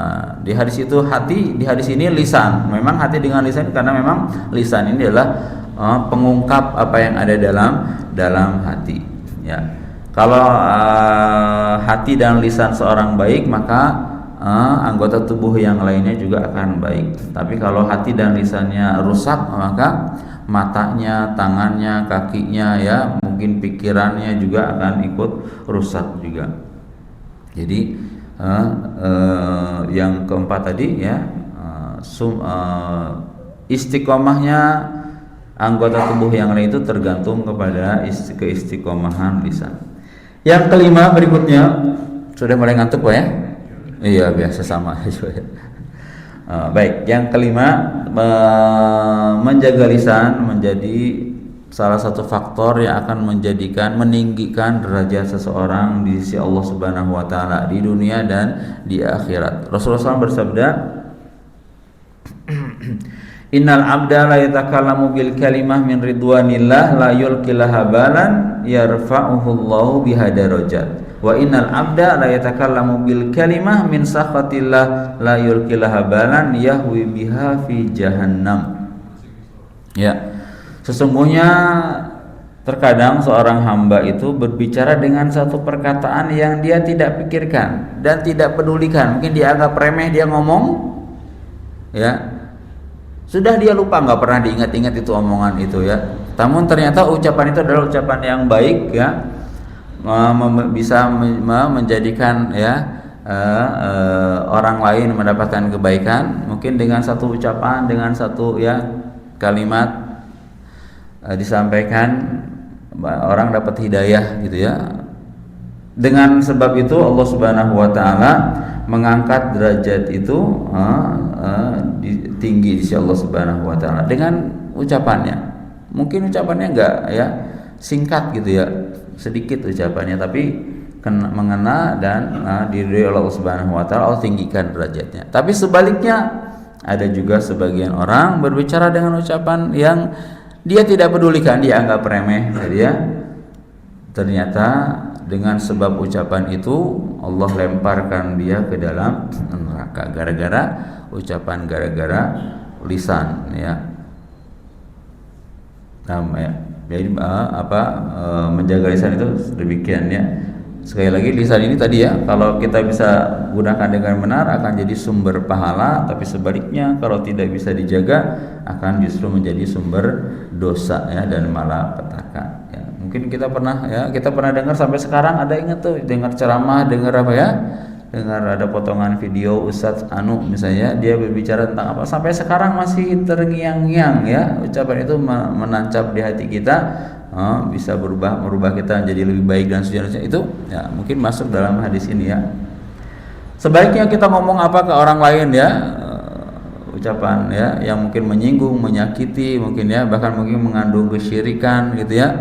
Di hadis itu hati, di hadis ini lisan. Memang hati dengan lisan karena memang lisan ini adalah pengungkap apa yang ada dalam hati ya. Kalau hati dan lisan seorang baik, maka anggota tubuh yang lainnya juga akan baik. Tapi kalau hati dan lisannya rusak, maka matanya, tangannya, kakinya ya, mungkin pikirannya juga akan ikut rusak juga. Jadi yang keempat tadi ya, istiqomahnya anggota tubuh yang lain itu tergantung kepada keistiqomahan lisan. Yang kelima berikutnya, sudah mulai ngantuk Pak ya? Iya, biasa sama. Baik, yang kelima, menjaga lisan menjadi salah satu faktor yang akan meninggikan derajat seseorang di sisi Allah Subhanahu wa taala di dunia dan di akhirat. Rasulullah SAW bersabda, "Innal abda la yatakallamu bil kalimah min ridwanillah la yulqilaha balan yarfa'uhu Allahu biha darajat. Wa innal abda la yatakallamu bil kalimah min sakhatillah la yulqilaha balan yahwi biha fi jahannam." Ya, sesungguhnya terkadang seorang hamba itu berbicara dengan satu perkataan yang dia tidak pikirkan dan tidak pedulikan. Mungkin dia anggap remeh, dia ngomong, ya, sudah dia lupa, nggak pernah diingat-ingat itu omongan itu, ya. Namun ternyata ucapan itu adalah ucapan yang baik, ya, bisa menjadikan, ya, orang lain mendapatkan kebaikan. Mungkin dengan satu ucapan, dengan satu, ya, kalimat disampaikan, orang dapat hidayah, gitu, ya. Dengan sebab itu Allah Subhanahu wa taala mengangkat derajat itu tinggi di sisi Allah Subhanahu wa taala dengan ucapannya. Mungkin ucapannya enggak, ya, singkat, gitu, ya, sedikit ucapannya, tapi mengena dan diridhoi oleh Allah Subhanahu wa taala, Allah tinggikan derajatnya. Tapi sebaliknya ada juga sebagian orang berbicara dengan ucapan yang dia tidak pedulikan, dia anggap remeh, ya. Ternyata dengan sebab ucapan itu Allah lemparkan dia ke dalam neraka gara-gara ucapan, gara-gara lisan, ya. Jadi menjaga lisan itu demikian, ya. Sekali lagi, lisan ini tadi, ya, kalau kita bisa gunakan dengan benar akan jadi sumber pahala, tapi sebaliknya kalau tidak bisa dijaga akan justru menjadi sumber dosa, ya, dan malapetaka, ya. Mungkin kita pernah dengar sampai sekarang, ada ingat tuh, dengar ceramah, dengar apa, ya, dengar ada potongan video Ustadz Anu misalnya, dia berbicara tentang apa, sampai sekarang masih terngiang-ngiang, ya, ucapan itu menancap di hati kita. Bisa merubah kita menjadi lebih baik dan seterusnya, itu, ya, mungkin masuk dalam hadis ini, ya. Sebaiknya kita ngomong apa ke orang lain, ya, ucapan, ya, yang mungkin menyinggung, menyakiti, mungkin, ya, bahkan mungkin mengandung kesyirikan, gitu, ya,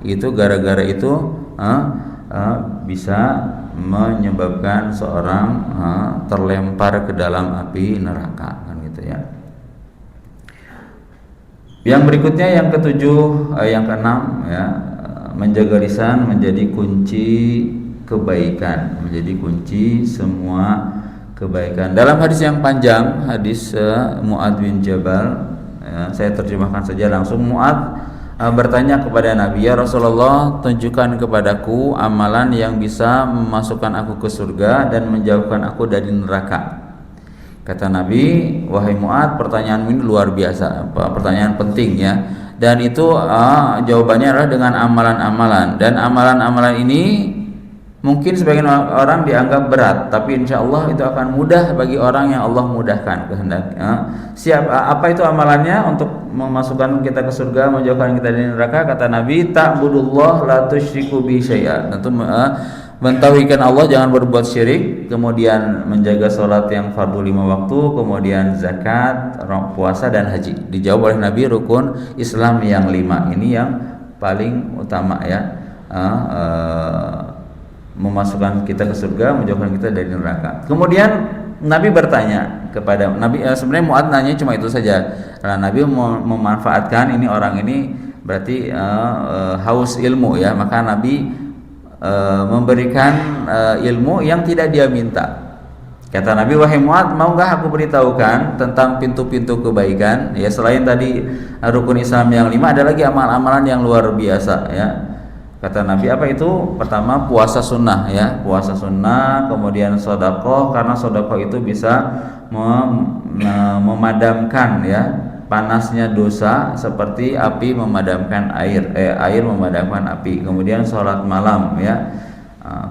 itu gara-gara itu bisa menyebabkan seorang terlempar ke dalam api neraka, kan, gitu, ya. Yang berikutnya, yang ketujuh, yang keenam, ya, menjaga lisan menjadi kunci kebaikan, menjadi kunci semua kebaikan. Dalam hadis yang panjang, hadis Mu'adz bin Jabal, ya, saya terjemahkan saja langsung. Mu'adz bertanya kepada Nabi, "Ya Rasulullah, tunjukkan kepadaku amalan yang bisa memasukkan aku ke surga dan menjauhkan aku dari neraka." Kata Nabi, "Wahai Mu'adz, pertanyaanmu ini luar biasa, pertanyaan penting, ya. Dan itu jawabannya adalah dengan amalan-amalan. Dan amalan-amalan ini mungkin sebagian orang dianggap berat, tapi insya Allah itu akan mudah bagi orang yang Allah mudahkan kehendak. Apa itu amalannya untuk memasukkan kita ke surga, menjauhkan kita dari neraka?" Kata Nabi, "Ta'budullah la tusyriku bi syai'a." Tentu mentauhidkan Allah, jangan berbuat syirik, kemudian menjaga sholat yang fardu 5 waktu, kemudian zakat, puasa, dan haji. Dijawab oleh Nabi, rukun Islam yang 5 ini yang paling utama, ya, memasukkan kita ke surga, menjauhkan kita dari neraka. Kemudian Nabi bertanya kepada Nabi, sebenarnya Mu'adz nanya cuma itu saja. Nabi memanfaatkan ini, orang ini berarti haus ilmu, ya, maka Nabi memberikan ilmu yang tidak dia minta. Kata Nabi, "Wahai Mu'adz, maukah aku beritahukan tentang pintu-pintu kebaikan?" Ya, selain tadi rukun Islam yang 5, ada lagi amalan-amalan yang luar biasa, ya. Kata Nabi, apa itu? Pertama, puasa sunnah, ya, puasa sunnah, kemudian sedekah, karena sedekah itu bisa memadamkan, ya, panasnya dosa seperti api memadamkan air, air memadamkan api. Kemudian sholat malam, ya.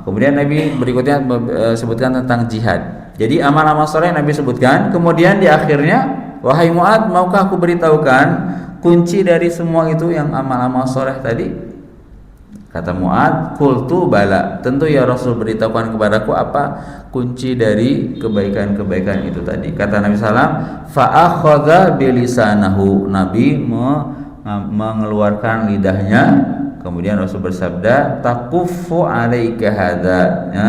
Kemudian Nabi berikutnya sebutkan tentang jihad. Jadi amal-amal soleh Nabi sebutkan. Kemudian di akhirnya, "Wahai Mu'adz, maukah aku beritahukan kunci dari semua itu yang amal-amal soleh tadi?" Kata Mu'adz, "Qultu bala." Tentu ya Rasul, beritahukan kepadaku apa kunci dari kebaikan-kebaikan itu tadi. Kata Nabi sallam, "Fa akhadha bilisanahu." Nabi mengeluarkan lidahnya. Kemudian Rasul bersabda, "Takuffu 'alaika hadza." Ya,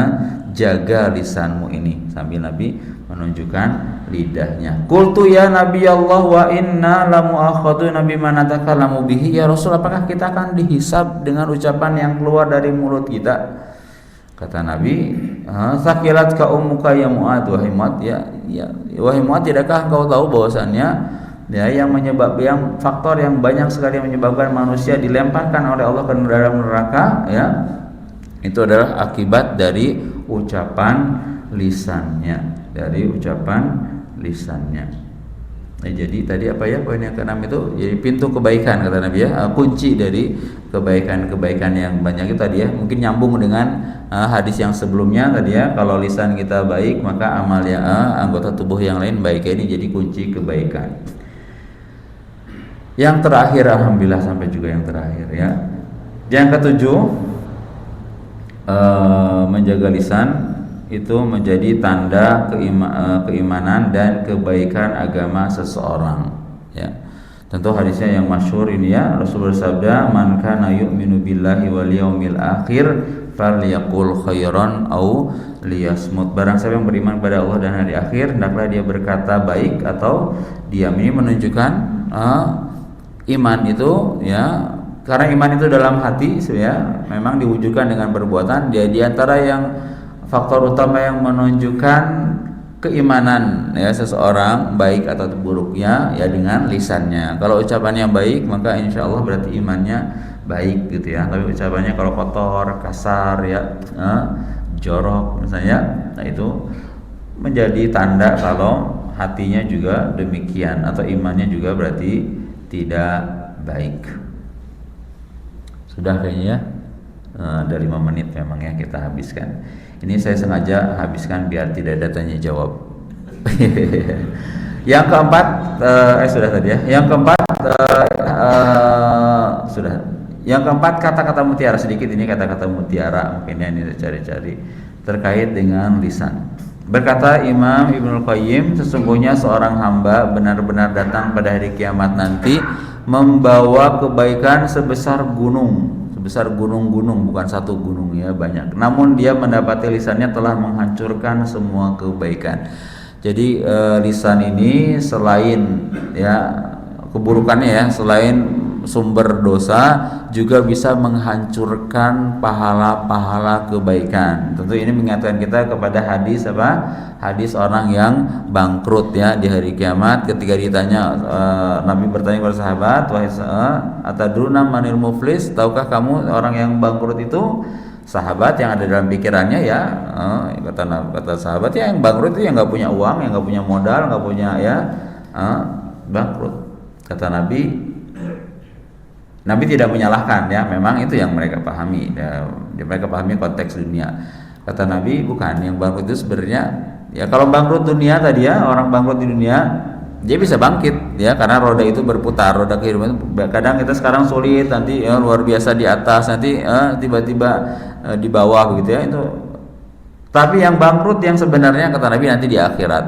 jaga lisanmu ini, sambil Nabi menunjukkan lidahnya. Qultu ya Nabi Allah, wa inna lamu'akhaduna bima natakallamu bihi. Ya Rasul, apakah kita akan dihisab dengan ucapan yang keluar dari mulut kita? Kata Nabi, "Sakilat ka ummuka ya Mu'adz." Wahai Mu'adz, wahai Mu'adz, tidakkah engkau tahu bahwasannya ya, yang faktor yang banyak sekali menyebabkan manusia dilemparkan oleh Allah ke dalam neraka, ya, itu adalah akibat dari ucapan lisannya, jadi tadi apa ya, poin yang keenam itu jadi pintu kebaikan kata Nabi ya, kunci dari kebaikan-kebaikan yang banyak itu tadi ya, mungkin nyambung dengan hadis yang sebelumnya tadi ya, kalau lisan kita baik maka amal anggota tubuh yang lain baik. Ini jadi kunci kebaikan. Yang terakhir, alhamdulillah sampai juga yang terakhir ya. Yang ketujuh, menjaga lisan itu menjadi tanda keimanan dan kebaikan agama seseorang ya. Tentu hadisnya yang masyhur ini ya, Rasul bersabda, "Man kana yu'minu billahi wal yaumil akhir falyaqul khairan aw liyasmut." Barang siapa yang beriman kepada Allah dan hari akhir, hendaklah dia berkata baik atau diam. Ini menunjukkan iman itu ya, karena iman itu dalam hati ya, memang diwujudkan dengan perbuatan. Dia di antara yang faktor utama yang menunjukkan keimanan ya seseorang baik atau buruknya ya dengan lisannya. Kalau ucapannya baik maka insya Allah berarti imannya baik gitu ya. Tapi ucapannya kalau kotor, kasar ya, jorok misalnya, nah itu menjadi tanda kalau hatinya juga demikian atau imannya juga berarti tidak baik. Sudah kayaknya ya, ada 5 menit memang ya kita habiskan. Ini saya sengaja habiskan biar tidak ada tanya jawab. Yang keempat, sudah tadi ya. Yang keempat, sudah. Yang keempat, kata-kata mutiara. Sedikit ini kata-kata mutiara, mungkin yang ini cari-cari terkait dengan lisan. Berkata Imam Ibnul Qayyim, sesungguhnya seorang hamba benar-benar datang pada hari kiamat nanti membawa kebaikan sebesar gunung-gunung, bukan satu gunung ya, banyak. Namun dia mendapati lisannya telah menghancurkan semua kebaikan. Jadi lisan ini selain ya keburukannya ya, selain sumber dosa, juga bisa menghancurkan pahala-pahala kebaikan. Tentu ini mengingatkan kita kepada hadis apa? Hadis orang yang bangkrut ya di hari kiamat. Ketika ditanya, Nabi bertanya kepada sahabat, wahai atadruna manil muflis, tahukah kamu orang yang bangkrut itu? Sahabat yang ada dalam pikirannya ya, kata sahabat ya, yang bangkrut itu yang nggak punya uang, yang nggak punya modal, nggak punya ya, bangkrut. Kata Nabi tidak menyalahkan ya, memang itu yang mereka pahami ya, mereka pahami konteks dunia. Kata Nabi, bukan, yang bangkrut itu sebenarnya ya, kalau bangkrut dunia tadi ya, orang bangkrut di dunia dia bisa bangkit ya, karena roda itu berputar, roda kehidupan itu. Kadang kita sekarang sulit, nanti ya, luar biasa di atas, nanti tiba-tiba di bawah begitu ya, itu. Tapi yang bangkrut yang sebenarnya kata Nabi nanti di akhirat,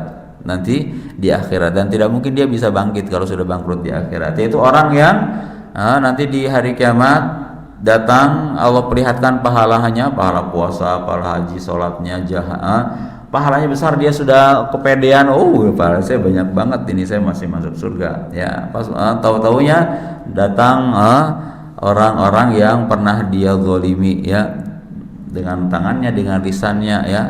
dan tidak mungkin dia bisa bangkit kalau sudah bangkrut di akhirat. Yaitu orang yang nanti di hari kiamat datang, Allah perlihatkan pahalanya, pahala puasa, pahala haji, sholatnya, pahalanya besar, dia sudah kepedean, pahala saya banyak banget ini, saya masih masuk surga ya. Pas tahu-taunya datang orang-orang yang pernah dia zalimi ya, dengan tangannya, dengan lisannya ya,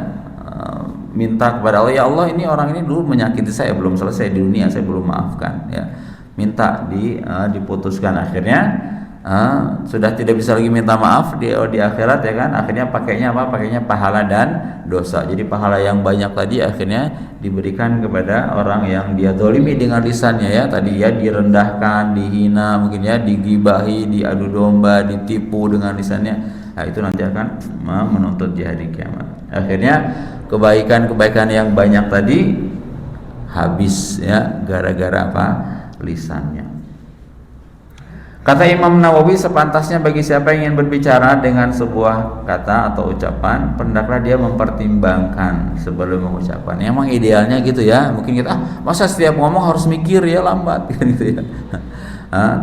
minta kepada Allah, ya Allah, ini orang ini dulu menyakiti saya, belum selesai di dunia, saya belum maafkan ya. Minta diputuskan, akhirnya sudah tidak bisa lagi minta maaf di akhirat ya kan, akhirnya pakainya apa? Pakainya pahala dan dosa. Jadi pahala yang banyak tadi akhirnya diberikan kepada orang yang dia zalimi dengan lisannya ya, tadi ya, direndahkan, dihina, mungkin ya, digibahi, diadu domba, ditipu dengan lisannya. Nah, itu nanti akan menuntut di hari kiamat. Akhirnya kebaikan-kebaikan yang banyak tadi habis ya, gara-gara apa? Lisannya. Kata Imam Nawawi, sepantasnya bagi siapa yang ingin berbicara dengan sebuah kata atau ucapan, hendaklah dia mempertimbangkan sebelum mengucapkan. Emang idealnya gitu ya. Mungkin kita masa setiap ngomong harus mikir ya, lambat gitu ya.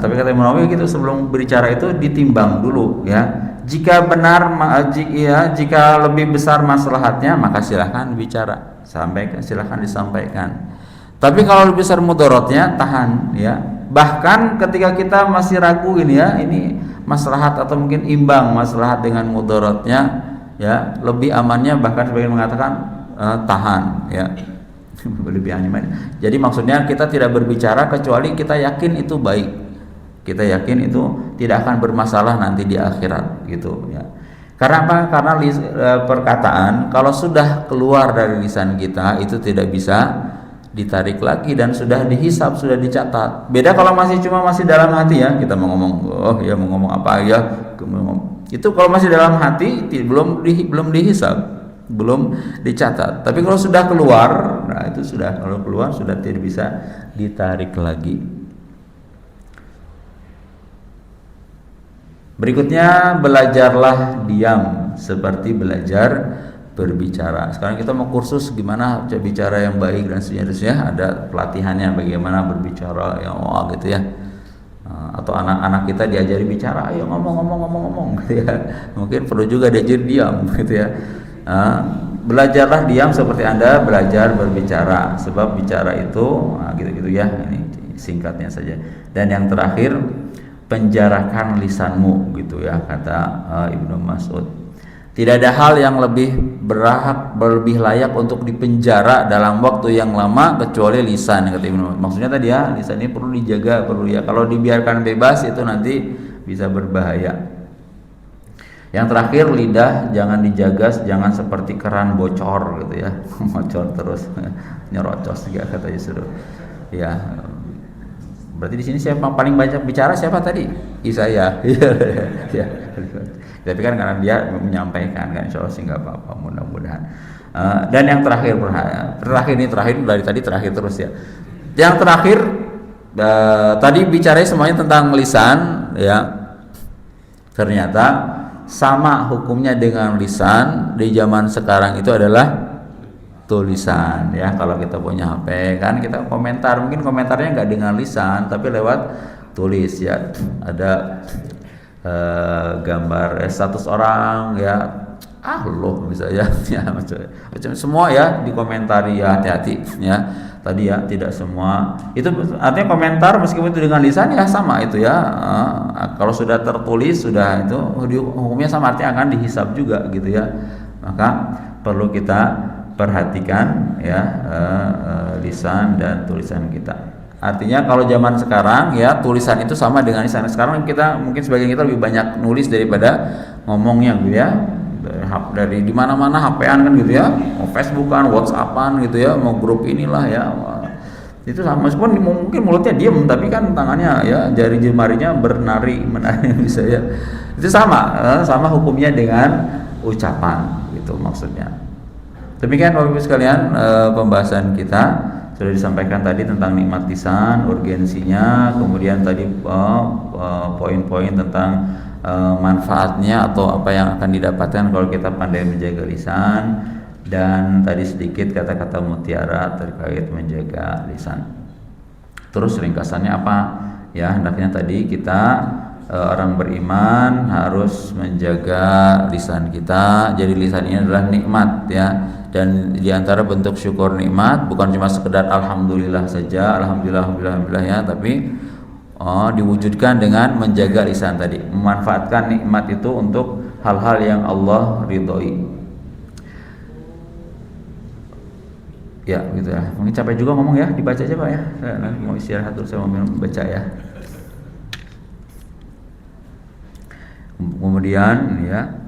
Tapi kata Imam Nawawi gitu, sebelum berbicara itu ditimbang dulu ya. Jika benar, jika lebih besar maslahatnya, maka silahkan bicara, silahkan disampaikan. Tapi kalau lebih besar mudaratnya, tahan ya. Bahkan ketika kita masih ragu ini ya, ini maslahat atau mungkin imbang maslahat dengan mudaratnya ya, lebih amannya bahkan sebagian mengatakan tahan ya. berlebihan iman. Jadi maksudnya kita tidak berbicara kecuali kita yakin itu baik, kita yakin itu tidak akan bermasalah nanti di akhirat gitu ya. Karena apa? Karena perkataan kalau sudah keluar dari lisan kita itu tidak bisa ditarik lagi dan sudah dihisab, sudah dicatat. Beda kalau masih dalam hati ya, kita mau ngomong mau ngomong apa ya, itu kalau masih dalam hati belum dihisab, belum dicatat. Tapi kalau sudah keluar, nah itu kalau keluar sudah tidak bisa ditarik lagi. Berikutnya, belajarlah diam seperti belajar berbicara. Sekarang kita mau kursus gimana bicara yang baik dan seterusnya, ada pelatihannya bagaimana berbicara yang gitu ya. Atau anak-anak kita diajari bicara, ayo ngomong gitu ya. Mungkin perlu juga diajari diam gitu ya. Belajarlah diam seperti Anda belajar berbicara, sebab bicara itu gitu-gitu ya. Ini singkatnya saja. Dan yang terakhir, penjarakan lisanmu gitu ya, kata Ibnu Mas'ud. Tidak ada hal yang lebih lebih layak untuk dipenjara dalam waktu yang lama kecuali lisan, kata Ibnu Mas'ud. Maksudnya tadi ya, lisan ini perlu dijaga, perlu ya. Kalau dibiarkan bebas itu nanti bisa berbahaya. Yang terakhir, lidah jangan dijaga, jangan seperti keran bocor gitu ya, bocor terus, nyerocos juga katanya suruh. Ya. Berarti di sini siapa paling banyak bicara, siapa tadi? Saya. Ya. Tapi kan karena dia menyampaikan kan, insya Allah sih nggak apa-apa, mudah-mudahan. Dan yang terakhir dari tadi terakhir terus ya. Yang terakhir tadi bicaranya semuanya tentang lisan ya. Ternyata sama hukumnya dengan lisan di zaman sekarang itu adalah tulisan ya. Kalau kita punya HP kan kita komentar, mungkin komentarnya nggak dengan lisan tapi lewat tulis ya. Ada gambar status orang ya, loh misalnya ya, macam semua ya dikomentari ya, hati-hati ya. Tadi ya, tidak semua itu artinya komentar meskipun itu dengan lisan ya sama itu ya. Kalau sudah tertulis sudah itu hukumnya sama, artinya akan dihisab juga gitu ya. Maka perlu kita perhatikan ya lisan dan tulisan kita. Artinya kalau zaman sekarang ya tulisan itu sama dengan lisan. Sekarang kita mungkin sebagian kita lebih banyak nulis daripada ngomongnya gitu ya. Dari di mana-mana HP-an kan gitu ya, mau Facebookan, WhatsAppan gitu ya, mau grup inilah ya. Itu sama, meskipun mungkin mulutnya diem tapi kan tangannya ya, jari jemarinya menari bisa ya. Itu sama hukumnya dengan ucapan gitu maksudnya. Demikian Bapak Ibu sekalian pembahasan kita. Sudah disampaikan tadi tentang nikmat lisan, urgensinya, kemudian tadi poin-poin tentang manfaatnya atau apa yang akan didapatkan kalau kita pandai menjaga lisan, dan tadi sedikit kata-kata mutiara terkait menjaga lisan. Terus ringkasannya apa? Ya, hendaknya tadi kita orang beriman harus menjaga lisan kita. Jadi lisan ini adalah nikmat ya. Dan diantara bentuk syukur nikmat bukan cuma sekedar alhamdulillah saja, alhamdulillah ya, tapi diwujudkan dengan menjaga lisan tadi, memanfaatkan nikmat itu untuk hal-hal yang Allah ridhoi. Ya gitu ya, mungkin capek juga ngomong ya, dibaca aja Pak ya. Saya mau istirahat dulu, saya mau baca ya. Kemudian ya,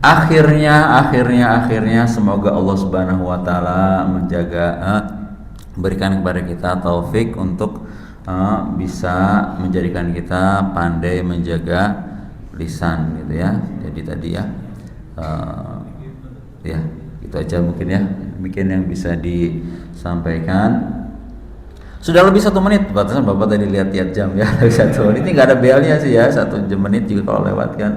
akhirnya semoga Allah Subhanahu wa taala berikan kepada kita taufik untuk bisa menjadikan kita pandai menjaga lisan gitu ya. Jadi tadi ya ya itu aja mungkin ya, demikian yang bisa disampaikan. Sudah lebih 1 menit, batasan Bapak tadi lihat jam ya, 1 menit ini nggak ada belnya sih ya, 1 menit juga kalau lewat kan.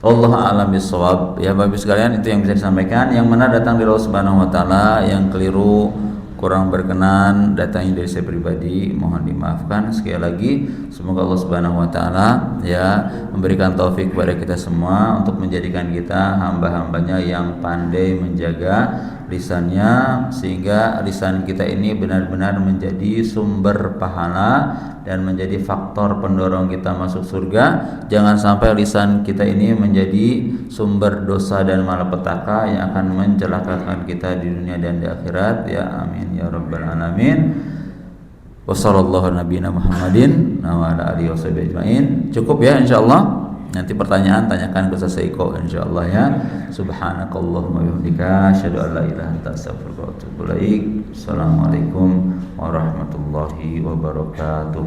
Allah a'lam bishawab. Ya Bapak sekalian, itu yang bisa disampaikan. Yang benar datang dari Allah Subhanahu wa taala, yang keliru kurang berkenan datangnya dari saya pribadi, mohon dimaafkan. Sekali lagi semoga Allah Subhanahu wa taala ya memberikan taufik kepada kita semua untuk menjadikan kita hamba-hambanya yang pandai menjaga lisannya, sehingga lisan kita ini benar-benar menjadi sumber pahala dan menjadi faktor pendorong kita masuk surga. Jangan sampai lisan kita ini menjadi sumber dosa dan malapetaka yang akan mencelakakan kita di dunia dan di akhirat, ya amin ya rabbal alamin. Wassallallahu nabiyana Muhammadin wa ala alihi washabihi ajmain. Cukup ya insyaallah. Nanti pertanyaan tanyakan ke Ustaz Eko insyaallah ya. Subhanakallahumma wa bihamdika asyhadu an la ilaha illa anta astaghfiruka wa atubu ilaik. Assalamualaikum warahmatullahi wabarakatuh.